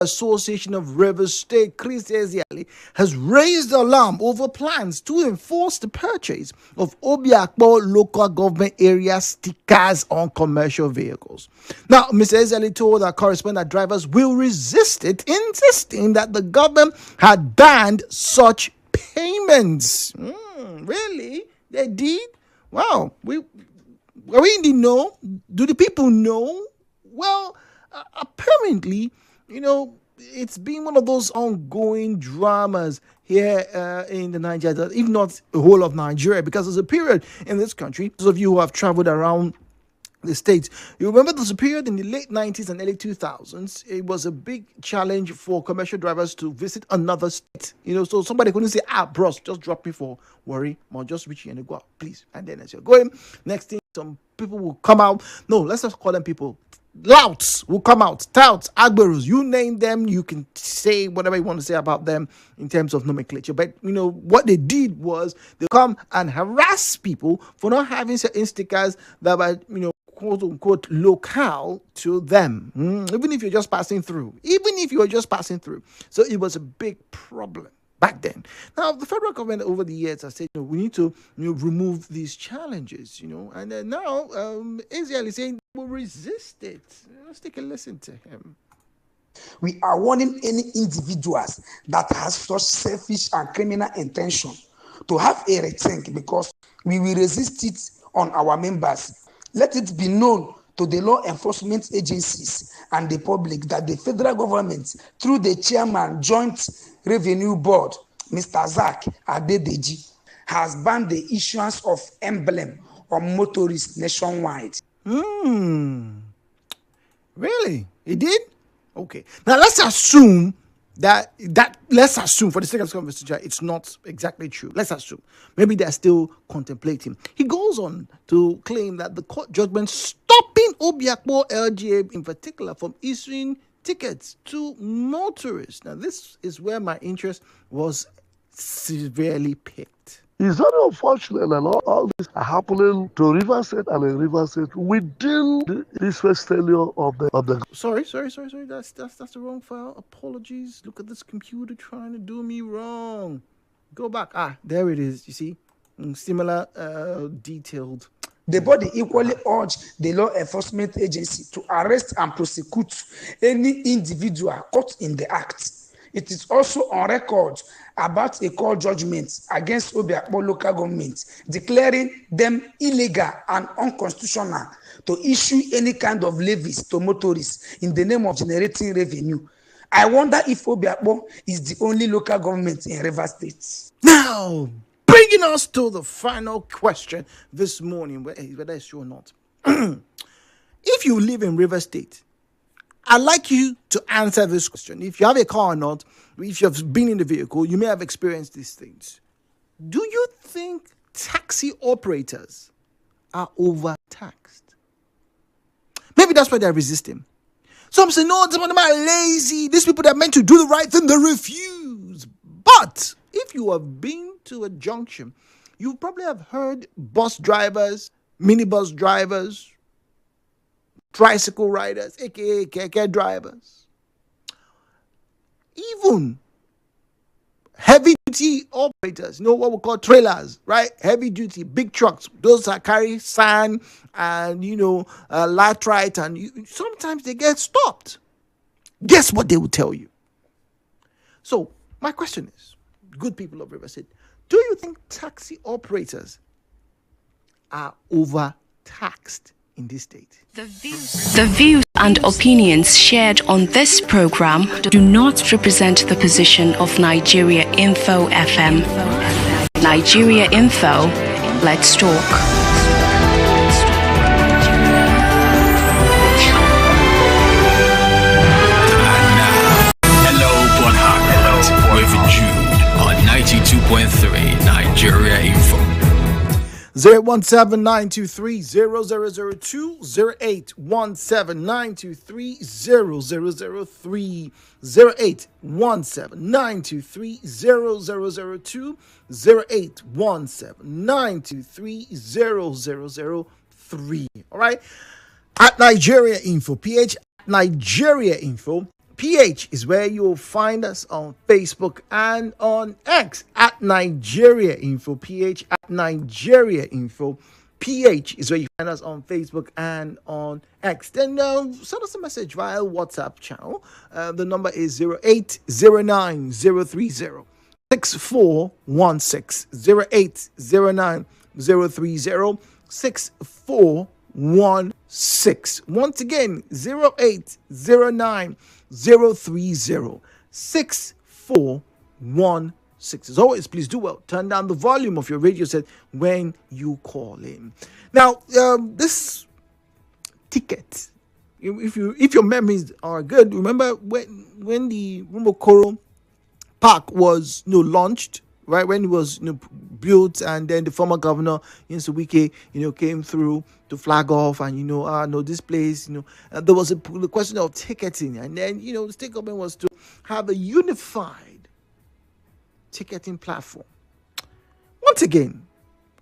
Association of Rivers State, Chris Ezeali, has raised alarm over plans to enforce the purchase of Obiakpo local government area stickers on commercial vehicles. Now, Mr. Ezeali told our correspondent that drivers will resist it, insisting that the government had banned such payments. Really? They did? Wow. Are we in the know? Do the people know? Well, apparently, it's been one of those ongoing dramas here in the Nigeria, if not the whole of Nigeria, because there's a period in this country, those of you who have traveled around the states, you remember there's a period in the late 90s and early 2000s, it was a big challenge for commercial drivers to visit another state. So somebody couldn't say, bros, just drop me for worry, or just reach you and go out, please. And then as you're going, next thing, some people will come out. No, let's just call them people. Louts will come out, touts, agberos, you name them, you can say whatever you want to say about them in terms of nomenclature. But what they did was they come and harass people for not having certain stickers that were quote unquote local to them, even if you're just passing through, so it was a big problem back then. Now, the federal government over the years has said, we need to remove these challenges, and then now Israel is saying we'll resist it. Let's take a listen to him. We are warning any individuals that has such selfish and criminal intention to have a rethink, because we will resist it on our members. Let it be known to the law enforcement agencies and the public that the federal government, through the chairman, Joint Revenue Board, Mr. Zach Adedeji, has banned the issuance of emblem on motorists nationwide. Really? He did? Okay. Now let's assume that let's assume, for the sake of this conversation, it's not exactly true. Let's assume. Maybe they're still contemplating. He goes on to claim that the court judgment stopping Obiakpo LGA in particular from issuing tickets to motorists. Now, this is where my interest was severely piqued. It's very unfortunate, and all this are happening to River State and in River State within this first failure of the. Sorry. That's the wrong file. Apologies. Look at this computer trying to do me wrong. Go back. There it is. You see, similar, detailed. The body equally urged the law enforcement agency to arrest and prosecute any individual caught in the act. It is also on record about a court judgment against Obiakpo local government, declaring them illegal and unconstitutional to issue any kind of levies to motorists in the name of generating revenue. I wonder if Obiakpo is the only local government in Rivers State. Now, bringing us to the final question this morning, whether it's true or not. If you live in Rivers State, I'd like you to answer this question. If you have a car or not, if you've been in the vehicle, you may have experienced these things. Do you think taxi operators are overtaxed? Maybe that's why they're resisting. Some say, no, some of them are lazy. These people that are meant to do the right thing, they refuse. But if you have been to a junction, you probably have heard bus drivers, minibus drivers, tricycle riders, aka keke drivers, even heavy duty operators, what we call trailers, right? Heavy duty, big trucks, those that carry sand and laterite, and sometimes they get stopped. Guess what they will tell you? So my question is, good people of River State, do you think taxi operators are overtaxed in this state? The views and opinions shared on this program do not represent the position of Nigeria Info FM. Nigeria Info, let's talk. With Jude on 92.3 Nigeria Info. 017-923-0002, 0817923-0003, 0817923-0002, 0817923-0003. All right, at Nigeria Info, PH Nigeria Info. PH is where you'll find us on Facebook and on X at Nigeria Info. PH at Nigeria Info. PH is where you find us on Facebook and on X. Then send us a message via WhatsApp channel. The number is 0809 6416 0809 6416. Once again, 0809 6416. As always, please do well. Turn down the volume of your radio set when you call in. Now, this ticket, if your memories are good, remember when the Rumokoro Park was launched, right? When it was built, and then the former governor Wike came through to flag off, and no, this place, there was the question of ticketing, and then the state government was to have a unified ticketing platform. Once again,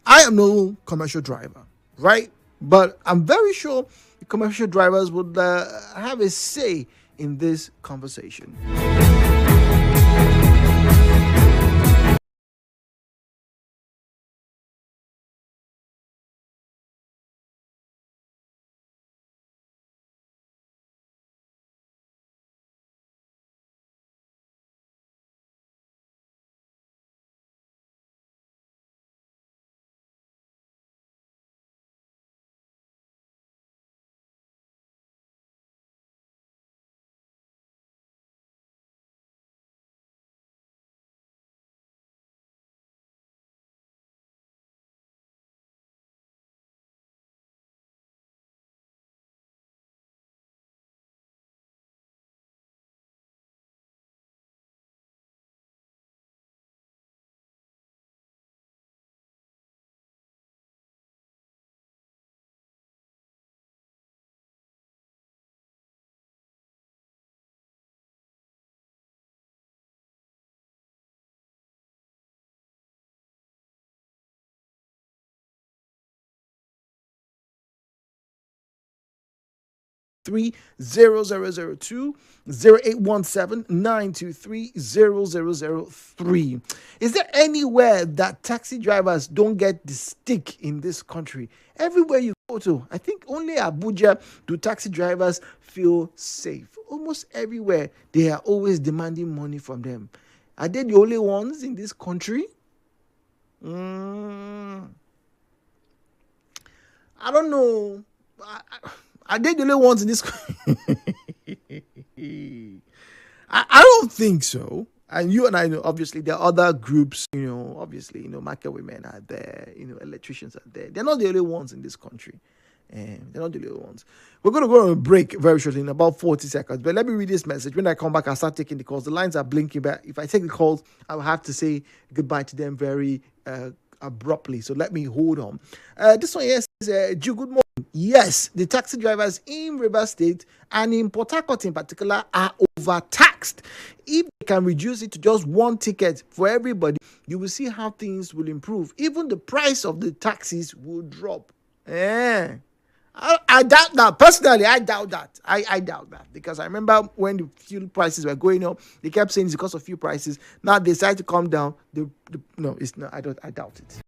I am no commercial driver, right? But I'm very sure the commercial drivers would have a say in this conversation. 0002 0817 Is there anywhere that taxi drivers don't get the stick in this country? Everywhere you go to, I think only Abuja do taxi drivers feel safe. Almost everywhere, they are always demanding money from them. Are they the only ones in this country? I don't know. Are they the only ones in this? I don't think so. And you and I know, obviously, there are other groups, obviously, market women are there, electricians are there. They're not the only ones in this country. They're not the only ones. We're going to go on a break very shortly in about 40 seconds. But let me read this message. When I come back, I'll start taking the calls. The lines are blinking, but if I take the calls, I'll have to say goodbye to them very abruptly. So let me hold on. This one here says, Jude, good morning. Yes, the taxi drivers in Rivers State and in Port Harcourt in particular are overtaxed. If they can reduce it to just one ticket for everybody, you will see how things will improve. Even the price of the taxis will drop. I doubt that. Personally, I doubt that. I doubt that, because I remember when the fuel prices were going up, they kept saying it's because of fuel prices. Now they decide to come down. No, it's not. I doubt it.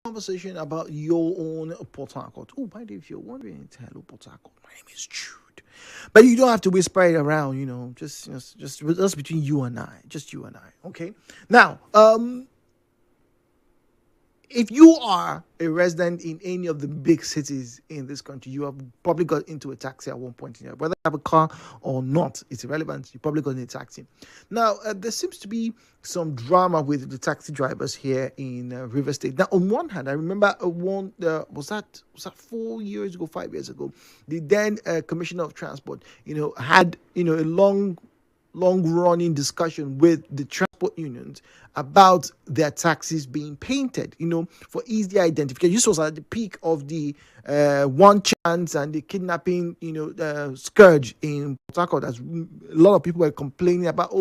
conversation about your own Port Harcourt. Oh, by the way, if you're wondering, hello Port Harcourt, my name is Jude. But you don't have to whisper it around, just between you and I, just you and I. Okay. Now, if you are a resident in any of the big cities in this country, you have probably got into a taxi at one point in your life. Whether you have a car or not, it's irrelevant. You probably got in a taxi. Now, there seems to be some drama with the taxi drivers here in River State. Now, on one hand, I remember was that 4 years ago, 5 years ago, the then Commissioner of Transport, had a long running discussion with the transport unions about their taxis being painted, for easy identification. This was at the peak of the one chance and the kidnapping, scourge in Port Harcourt. As a lot of people were complaining about,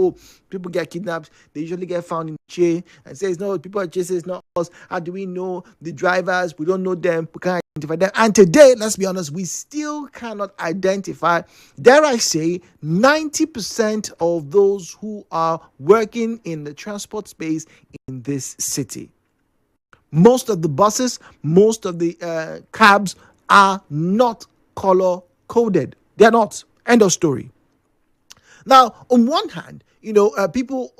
people get kidnapped, they usually get found in jail, and says, no, people are chasing, it's not us. How do we know the drivers? We don't know them. We can't identify them. And today, let's be honest, we still cannot identify, dare I say, 90% of those who are working in the transport space in this city. Most of the buses, most of the cabs are not color coded. They're not. End of story. Now, on one hand, people,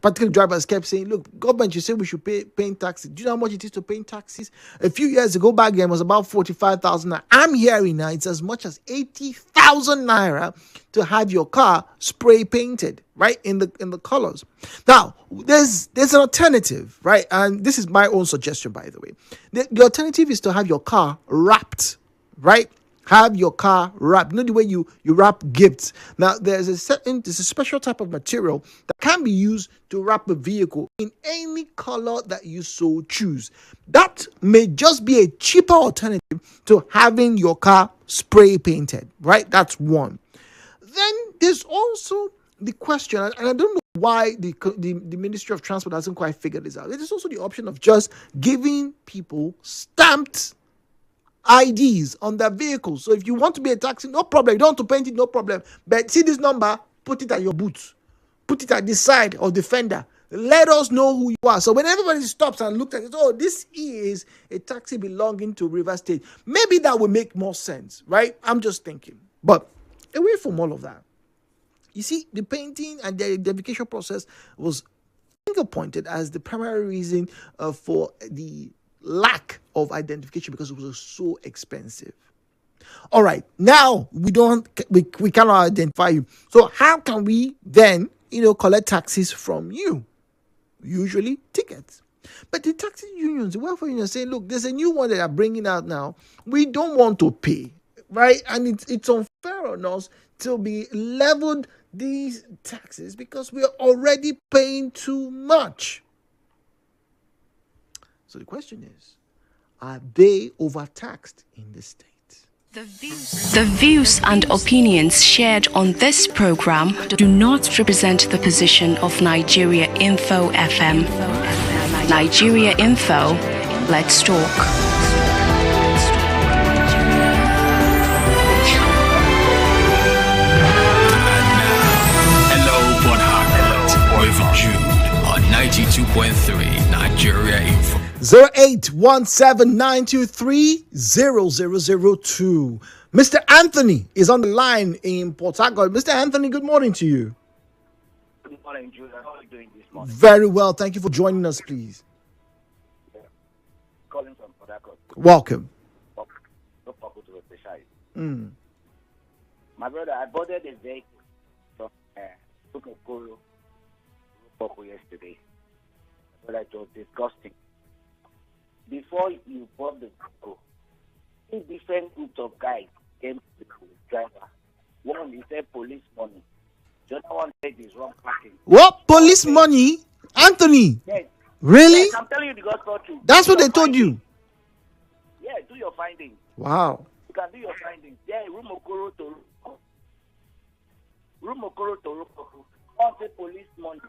particularly drivers, kept saying, look, government, you say we should pay taxes. Do you know how much it is to pay taxes? A few years ago, back then, it was about 45,000. I'm hearing now it's as much as 80,000 naira to have your car spray painted, right, in the colors. Now, there's an alternative, right? And this is my own suggestion, by the way. The alternative is to have your car wrapped, right? Have your car wrapped. The way you wrap gifts. Now, there's a special type of material that can be used to wrap a vehicle in any color that you so choose. That may just be a cheaper alternative to having your car spray painted, right? That's one. Then there's also the question, and I don't know why the Ministry of Transport hasn't quite figured this out. There's also the option of just giving people stamped IDs on their vehicles. So if you want to be a taxi, no problem. You don't have to paint it, no problem. But see this number, put it at your boot. Put it at the side of the fender. Let us know who you are. So when everybody stops and looks at it, this is a taxi belonging to River State. Maybe that would make more sense, right? I'm just thinking. But away from all of that, you see, the painting and the identification process was finger-pointed as the primary reason for the lack of identification, because it was so expensive. All right, now we cannot identify you. So how can we then, collect taxis from you? Usually tickets. But the taxi unions, the welfare unions, say, look, there's a new one that are bringing out now. We don't want to pay, right? And it's unfair on us to be leveled these taxes because we are already paying too much. So the question is, are they overtaxed in this state? The views and opinions shared on this program do not represent the position of Nigeria Info FM. Nigeria Info, let's talk. With Jude on 92.3 Nigeria Info. 0817-923-0002. Mr. Anthony is on the line in Port Harcourt. Mr. Anthony, good morning to you. Good morning, Jude. How are you doing this morning? Very well. Thank you for joining us, please. Yeah. Calling from Port Harcourt. Welcome. No problem to the side. My brother, I boarded a vehicle from Umamegbe yesterday. But it was disgusting. Before you bought the vehicle, 2 different groups of guys came to the driver. One, he said police money. The other one said he's wrong parking. What? Police money? Anthony? Yes. Really? Yes, I'm telling you the gospel truth. That's what they told you? Yeah, do your findings. Wow. You can do your findings. Yeah, Rumokoro to One say police money,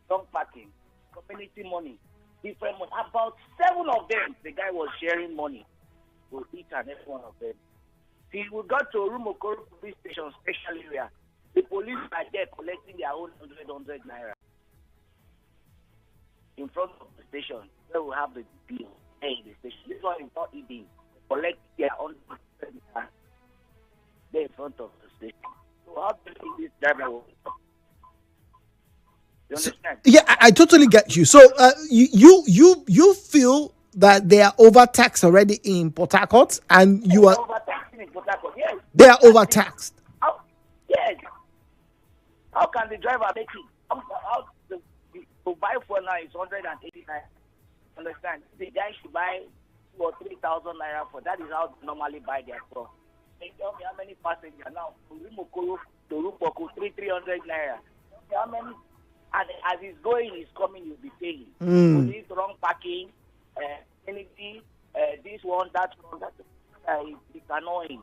wrong parking, community money, different money. About 7 of them, the guy was sharing money to each and every one of them. See, we got to Rumokoro police station, special area. The police are there collecting their own 100 naira in front of the station where we have the bill. Hey, the station. This one is not eating. Collect their own there in front of the station. So how do you think this driver will stop? You understand? Yeah, I totally get you. So you feel that they are overtaxed already in Port Harcourt, and you are overtaxing in Port Harcourt. Yes. they are overtaxed. How? Yes. How can the driver make it? How to buy for now is 189. Understand? The guy should buy 2,000 or 3,000 naira for that. Is how they normally buy their stuff. They tell me how many passengers now to Rimokoro to Rupoko 300 naira. How many? And as it's going, it's coming, you'll be paying. Police, wrong parking, anything, this one, that one, that. It's annoying.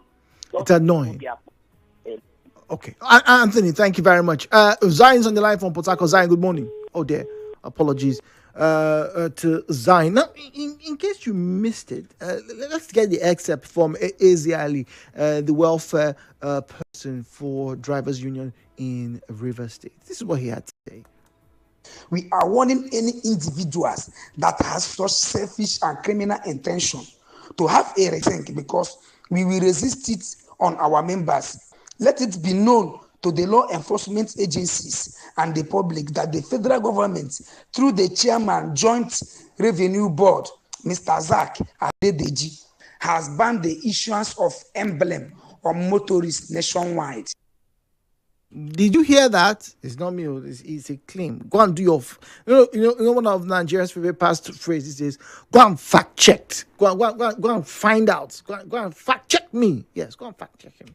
It's annoying. Okay, Anthony, thank you very much. Zion's on the line from Port Harcourt. Zion, good morning. Oh dear, apologies to Zion. Now, in case you missed it, let's get the excerpt from Eze Ali, the welfare person for Drivers Union in Rivers State. This is what he had to say. We are warning any individuals that has such selfish and criminal intention to have a rethink, because we will resist it on our members. Let it be known to the law enforcement agencies and the public that the federal government, through the chairman, Joint Revenue Board, Mr. Zach Adedeji, has banned the issuance of emblem on motorists nationwide. Did you hear that? It's not me. It's a claim. Go and do your. You know. One of Nigeria's favorite past phrases is "Go and fact check." Go and find out. Go and fact check me. Yes, go and fact check him.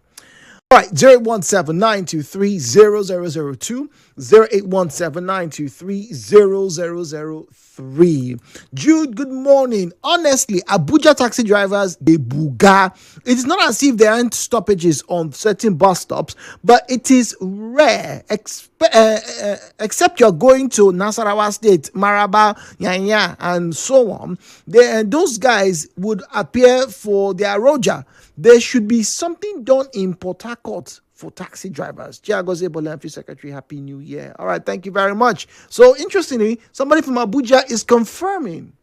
All right, 017-923-0002, 0817923-0003. Jude, good morning. Honestly, Abuja taxi drivers, they buga. It is not as if there aren't stoppages on certain bus stops, but it is rare, except you're going to Nasarawa State, Maraba, Yanya, and so on. Those guys would appear for their Roja. There should be something done in Port Harcourt for taxi drivers. Chiagoze Bolenfi, Secretary, Happy New Year. All right, thank you very much. So, interestingly, somebody from Abuja is confirming.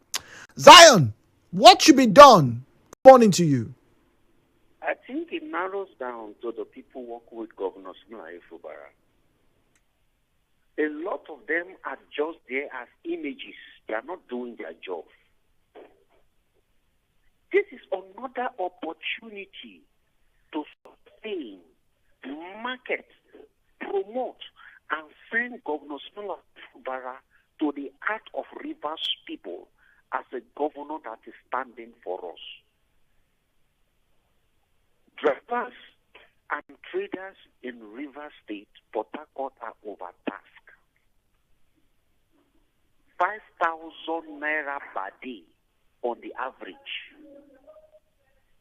Zion, what should be done? Good morning to you. I think it narrows down to the people working with Governor Sumai Fubara. A lot of them are just there as images. They are not doing their job. This is another opportunity to sustain, market, promote, and send Governor Sumai Fubara to the heart of Rivers people as a governor that is standing for us. Drivers and traders in Rivers State, Port Harcourt, are overtasked. 5,000 naira per day on the average.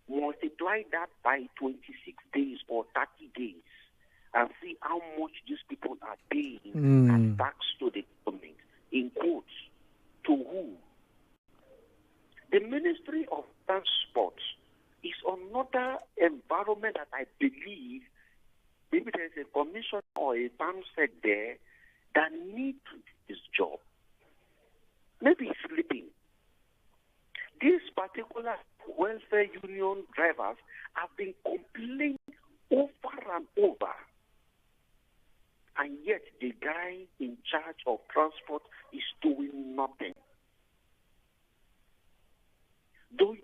Multiply that by 26 days or 30 days and see how much these people are paying as tax to the government. In quotes, to who? The Ministry of Transport is another environment that I believe maybe there's a commission or a set there that needs to do this job. Maybe it's sleeping. These particular welfare union drivers have been complaining over and over. And yet the guy in charge of transport is doing nothing. Does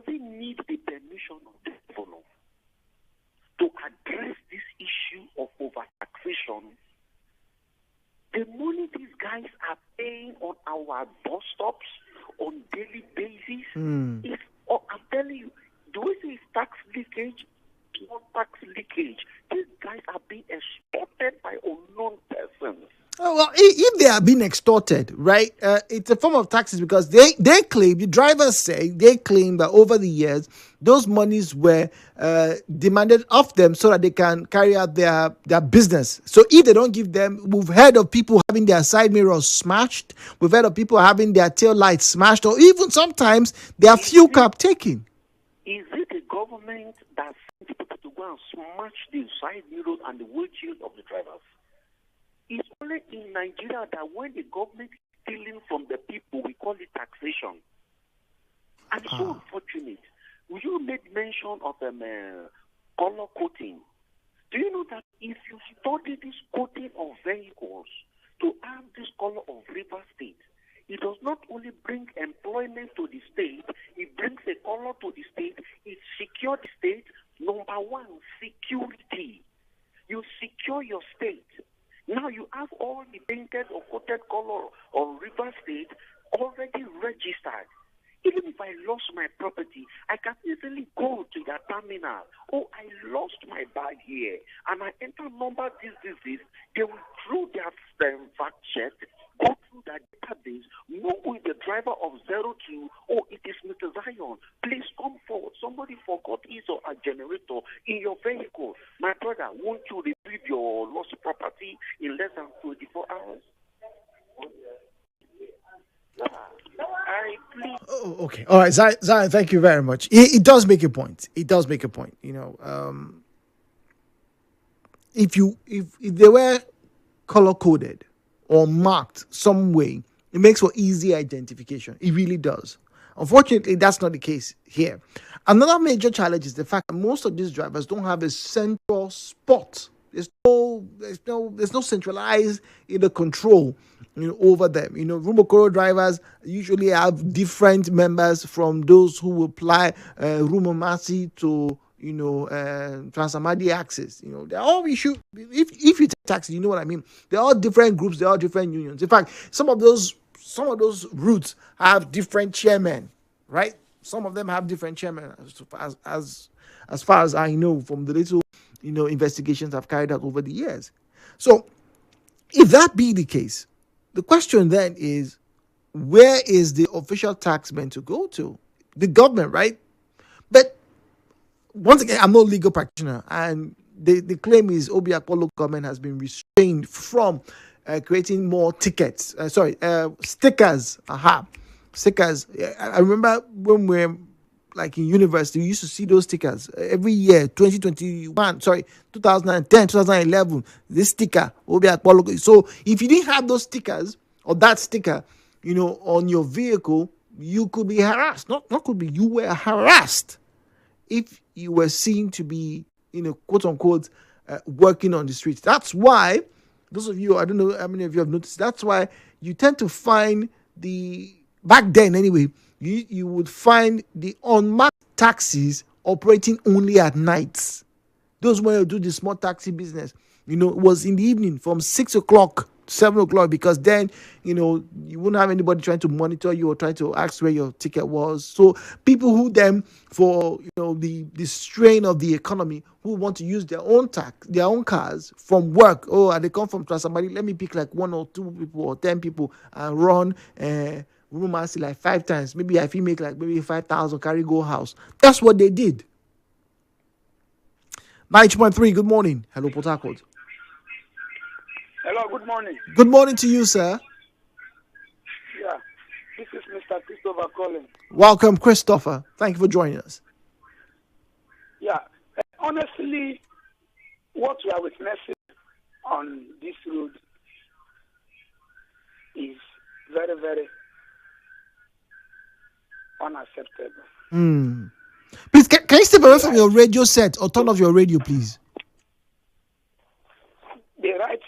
he need the permission of the governor to address this issue of overtaxation? The money these guys are paying on our bus stops on daily basis is, I'm telling you, do we see tax leakage? It's not tax leakage. These guys are being extorted by unknown persons. Oh, well, if they are being extorted, right, it's a form of taxes because they claim, the drivers say, they claim that over the years, those monies were demanded of them so that they can carry out their business. So if they don't give them, we've heard of people having their side mirrors smashed, we've heard of people having their tail lights smashed, or even sometimes their fuel cap taken. Is it the government that sent people to go and smash the side mirrors and the windshield of the drivers? It's only in Nigeria that when the government is stealing from the people, we call it taxation. And it's so unfortunate. You made mention of color coding. Do you know that if you study this coding of vehicles to have this color of River State, it does not only bring employment to the state, it brings a color to the state, it secures the state. Number one, security. You secure your state. Now you have all the painted or coated color of River State already registered. Even if I lost my property, I can easily go to the terminal. Oh, I lost my bag here. And I enter number this. They will through their fact check, go through that database, know who is the driver of 02. Oh, it is Mr. Zion. Please come forward. Somebody forgot his or a generator in your vehicle. My brother, won't you retrieve your lost property in less than 24 hours? Oh, okay. All right, Zion, thank you very much. It does make a point. It does make a point. You know, if they were color coded or marked some way, it makes for easy identification. It really does. Unfortunately, that's not the case here. Another major challenge is the fact that most of these drivers don't have a central spot. There's no centralized control over them. Rumokoro drivers usually have different members from those who will apply Rumomasi to Transamadi access. They're all issue. If you take taxi, you know what I mean. They're all different groups. They're all different unions. In fact, some of those routes have different chairmen, right? Some of them have different chairmen, as far as I know from the little investigations I've carried out over the years. So, if that be the case, the question then is, where is the official tax meant to go to? The government, right? But once again, I'm no legal practitioner, and the claim is Obiakpo local government has been restrained from creating more stickers. Stickers. I remember when we're like in university, we used to see those stickers every year. 2010, 2011. This sticker Obiakpo local. So if you didn't have those stickers or that sticker, on your vehicle, you could be harassed. Not could be. You were harassed if you were seen to be, quote unquote, working on the streets. That's why, those of you, I don't know how many of you have noticed, that's why you tend to find back then anyway, you would find the unmarked taxis operating only at nights. Those who do the small taxi business, it was in the evening from 6 o'clock, 7 o'clock, because then, you wouldn't have anybody trying to monitor you or trying to ask where your ticket was. So people who then, for, the strain of the economy, who want to use their own cars from work. Oh, and they come from Transamadi, let me pick like 1 or 2 people or 10 people and run rumors like 5 times. Maybe I feel make like maybe 5,000 carry go house. That's what they did. 90.3, good morning. Hello, Port Harcourt. Hello, good morning. Good morning to you, sir. Yeah, this is Mr. Christopher calling. Welcome, Christopher. Thank you for joining us. Yeah, honestly, what we are witnessing on this road is very, very unacceptable. Please, can you step away from your radio set or turn off your radio, please? The right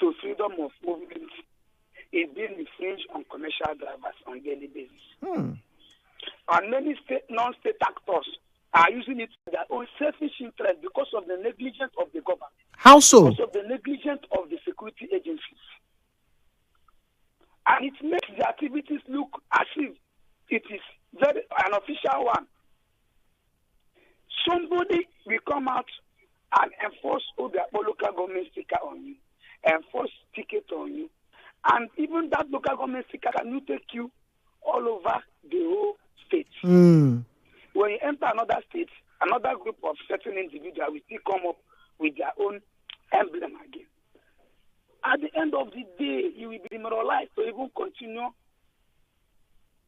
to freedom of movement is being infringed on commercial drivers on a daily basis. And many non-state actors are using it for their own selfish interest because of the negligence of the government. How so? Because of the negligence of the security agencies. And it makes the activities look as if it is an official one. Somebody will come out and enforce the local government sticker on you, enforce ticket on you, and even that local government sticker can take you all over the whole state. When you enter another state, another group of certain individuals will still come up with their own emblem again. At the end of the day, you will be demoralized to even continue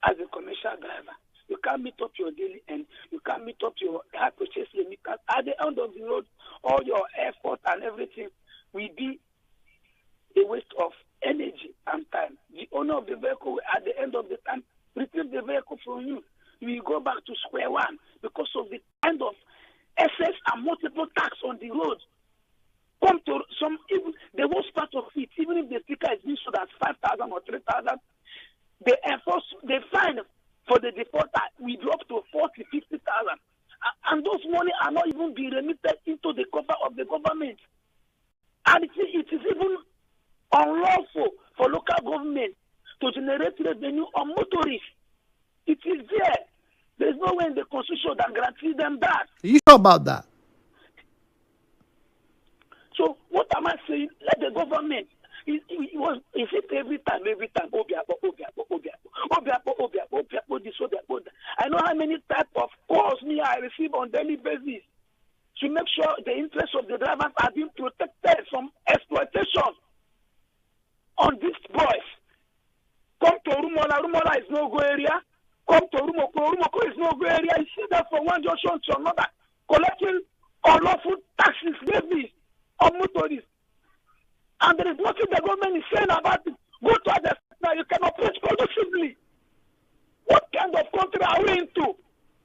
as a commercial driver. You can't meet up your daily end. You can't meet up your high purchase limit. At the end of the road, all your effort and everything will be a waste of energy and time. The owner of the vehicle will, at the end of the time, retrieve the vehicle from you. we go back to square one because of the kind of excess and multiple tax on the road. Come to some, even the worst part of it, even if the sticker is being sold at 5,000 or 3,000, they fine for the defaulter will be up to 40, 50,000. And those money are not even being remitted into the cover of the government. And it is even unlawful for local government to generate revenue on motorists. It is there. There is no way in the constitution that guarantees them that. You sure about that? So what am I saying? Let the government. Is it every time? I know how many type of calls I receive on daily basis to make sure the interests of the drivers are being protected from exploitation on these boys. Come to Rumola is no go area. Come to Rumoko is no go area. You see that from one junction to another, collecting unlawful taxes, levies on motorists. And there is nothing the government is saying about it. Go to other now, you can operate productively. What kind of country are we into?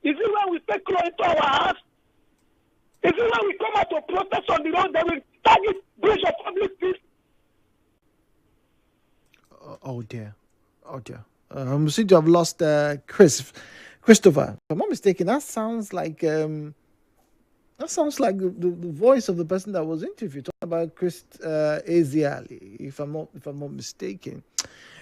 Is it when we take law into our hands? Is it when we come out to protest on the road that we target bridge of public peace? Oh dear. We seem to have lost Christopher. If I'm not mistaken, that sounds like the voice of the person that was interviewed, talking about Chris Ezeali, if I'm not mistaken.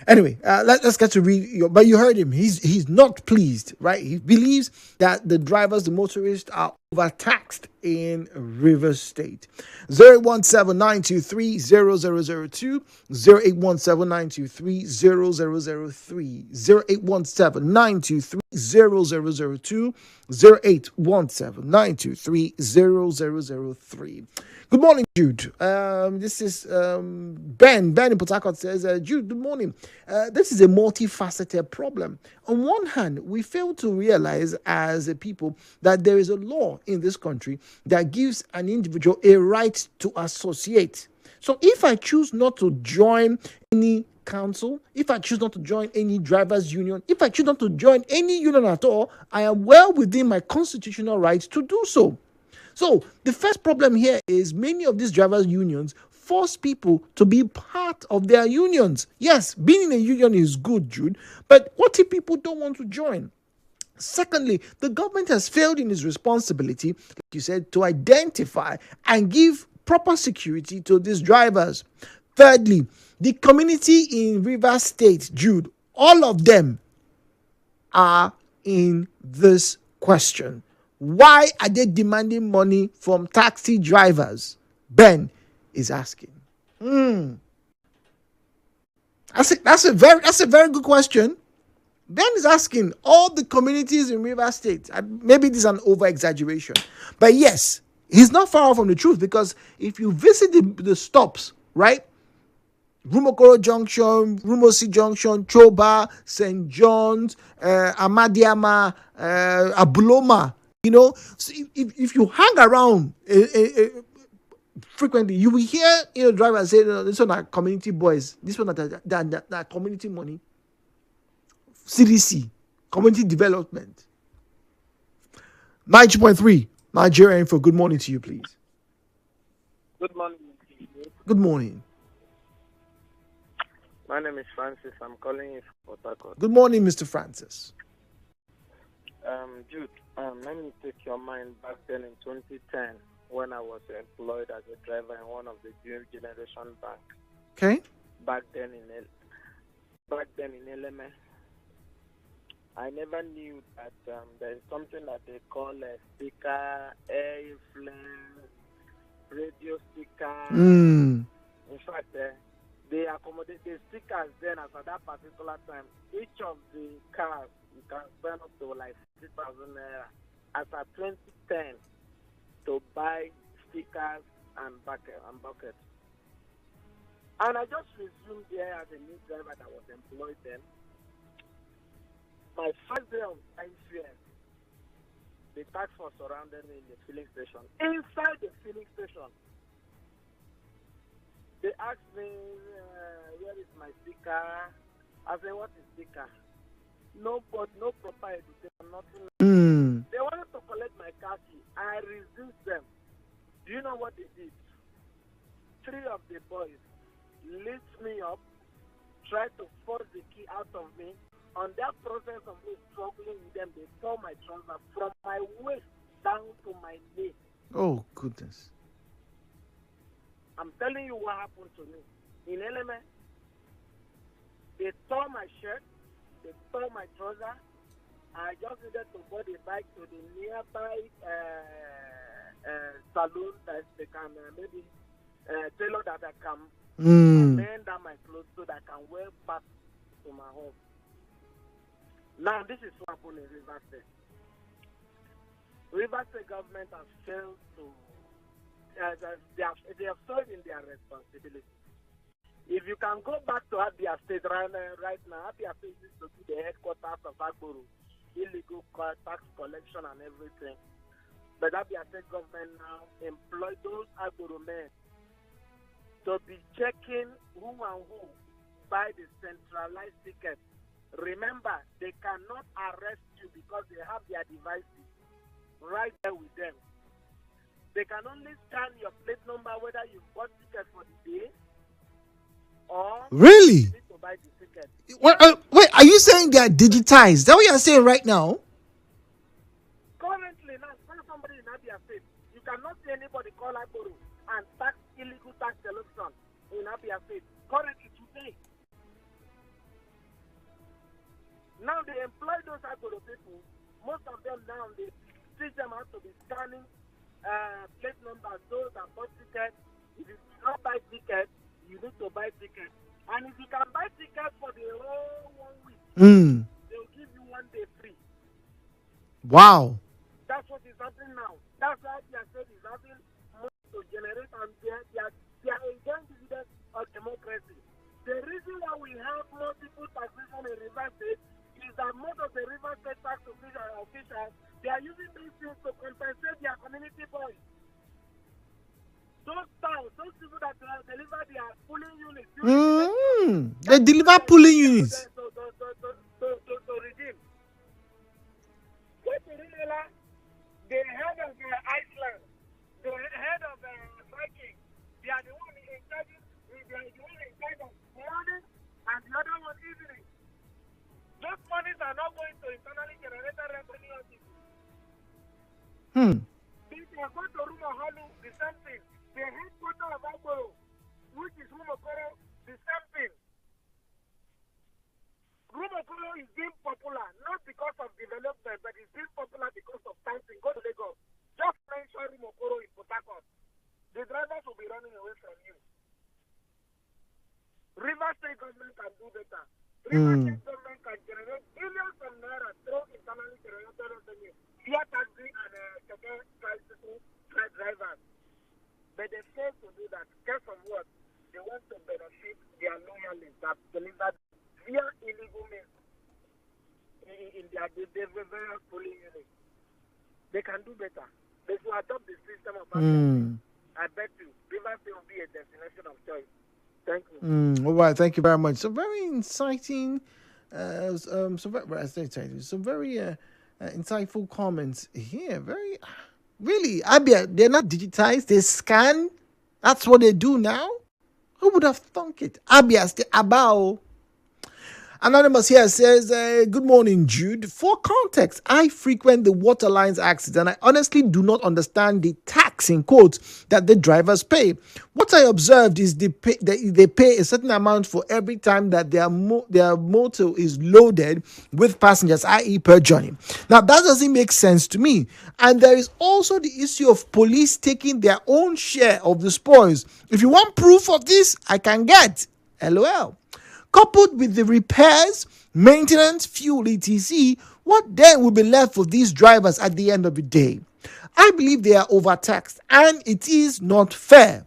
Anyway, let's get to read. But you heard him. He's not pleased, right? He believes that the drivers, the motorists, are overtaxed in Rivers State. 08179230002, 08179230003, 08179230002, 08179230003. Good morning, Jude. This is Ben. Ben in Port Harcourt says, Jude, good morning. This is a multifaceted problem. On one hand, we fail to realize as a people that there is a law in this country that gives an individual a right to associate. So if I choose not to join any council, if I choose not to join any drivers union, if I choose not to join any union at all, I am well within my constitutional right to do so. So the first problem here is many of these drivers unions force people to be part of their unions. Yes, being in a union is good, Jude, but what if people don't want to join? Secondly, the government has failed in its responsibility, like you said, to identify and give proper security to these drivers. Thirdly, the community in Rivers State, Jude, all of them are in this question. Why are they demanding money from taxi drivers? Ben is asking. That's a very good question. Ben is asking all the communities in Rivers State. Maybe this is an over-exaggeration. But yes, he's not far from the truth, because if you visit the stops, right? Rumokoro Junction, Rumosi Junction, Choba, St. John's, Amadiama, Abuloma, so if you hang around frequently, you will hear drivers say, this one are community boys, this one are community money. CDC, community development. 90.3, Nigeria Info. Good morning to you, please. Good morning. Good morning. My name is Francis. I'm calling you from Port Harcourt. Good morning, Mr. Francis. Jude, let me take your mind back then in 2010 when I was employed as a driver in one of the new generation banks. Okay. Back then in LMS. I never knew that there is something that they call a sticker, air influence, radio sticker. In fact, they accommodate the stickers then as at that particular time. Each of the cars, you can spend up to like 50,000 naira as at 2010 to buy stickers and buckets. And I just resumed there as a new driver that was employed then. My first day of time here, the tax force surrounded me in the filling station. Inside the filling station, they asked me, where is my sticker? I said, what is sticker? no proper education, nothing. They wanted to collect my car key. I resist them. Do you know what they did? 3 of the boys lift me up, tried to force the key out of me. On that process of me struggling with them, they tore my trousers from my waist down to my knee. Oh, goodness. I'm telling you what happened to me. In Element, they tore my shirt, they tore my trousers. I just needed to board a bike to the nearby saloon that they can maybe tailor that I can mend down my clothes so that I can wear back to my home. Now, this is what happened in Rivers State. Rivers State government has failed to, they have failed in their responsibility. If you can go back to Abia State right now, Abia State is to be the headquarters of Agboro, illegal tax collection and everything. But Abia State government now employ those Agboro men to be checking who and who buy the centralized ticket. Remember, they cannot arrest you because they have their devices right there with them. They can only scan your plate number whether you bought ticket for the day or really? you need to buy the ticket. Wait, are you saying they are digitized? Is that what you're saying right now? Currently, now, somebody in Abia State, you cannot see anybody call Agboro and tax illegal tax collection in Abia State. Currently, today. Now they employ those Agboro people. Most of them now, they teach them how to be scanning plate numbers, those that bought tickets. If you do not buy tickets, you need to buy tickets. And if you can buy tickets for the whole 1 week, they'll give you 1 day free. Wow. That's what is happening now. That's why they are saying is having money to generate, and they are enjoying dividends of democracy. The reason why we have multiple taxation in Rivers State is that most of the Rivers State tax officials, they are using these things to compensate their community boys. Those towns, those people that deliver their pooling units. They deliver pooling units. To redeem. Go to Rinela, the head of Iceland, the head of Viking, they are the one in charge. They are the one in charge of morning and the other one evening. Those monies are not going to internally generated revenue. If you go to Rumohalu, the same thing. The headquarters of Agboro, which is Rumokoro, the same thing. Rumokoro is being popular, not because of development, but it's being popular because of taxing. Go to Lagos. Just mention Rumokoro in Port Harcourt. The drivers will be running away from you. Rivers State government can do better. Rivers State government can generate billions of naira through internally generated revenue via taxi and tricycle drivers. But they fail to do that. Because of what? They want to benefit their loyalists that delivered via illegal means in their various polling units. They can do better. They should adopt the system of action. I bet you, Rivers will be a destination of choice. Thank you. All right, thank you very much. So very inciting, some very insightful comments here. Very, really, Abia, they're not digitized. They scan. That's what they do now. Who would have thunk it? Abia, Abao. Anonymous here says, good morning, Jude. For context, I frequent the Waterlines axis and I honestly do not understand the tax, in quotes, that the drivers pay. What I observed is they pay a certain amount for every time that their motor is loaded with passengers, i.e. per journey. Now, that doesn't make sense to me. And there is also the issue of police taking their own share of the spoils. If you want proof of this, I can get. LOL. Coupled with the repairs, maintenance, fuel, etc., what then will be left for these drivers at the end of the day? I believe they are overtaxed and it is not fair.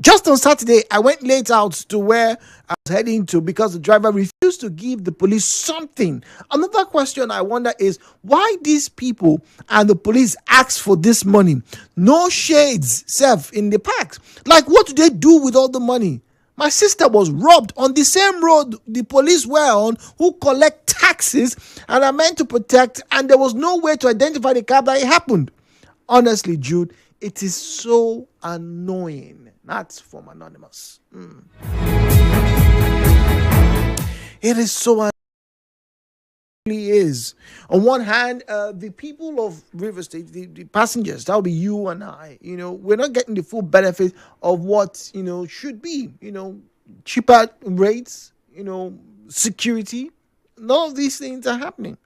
Just on Saturday, I went late out to where I was heading to because the driver refused to give the police something. Another question I wonder is why these people and the police ask for this money? No shades, Seth, in the packs. Like, what do they do with all the money? My sister was robbed on the same road the police were on, who collect taxes and are meant to protect, and there was no way to identify the cab that it happened. Honestly, Jude, it is so annoying. That's from Anonymous. It is so annoying. Is on one hand, the people of River State, the passengers, that would be you and I, we're not getting the full benefit of what should be, cheaper rates, security. None of these things are happening.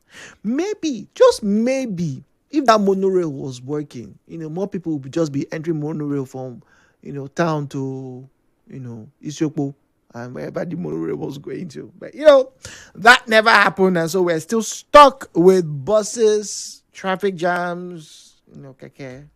Maybe, just maybe, if that monorail was working, more people would just be entering monorail from town to Isiokpo and wherever the monorail was going to. But that never happened, and so we're still stuck with buses, traffic jams, keke.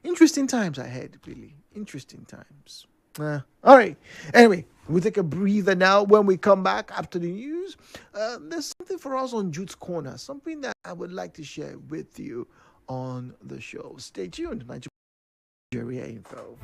Interesting times ahead, really. Interesting times. All right. Anyway, we'll take a breather now. When we come back after the news, there's something for us on Jude's Corner, something that I would like to share with you on the show. Stay tuned. Nigeria Info.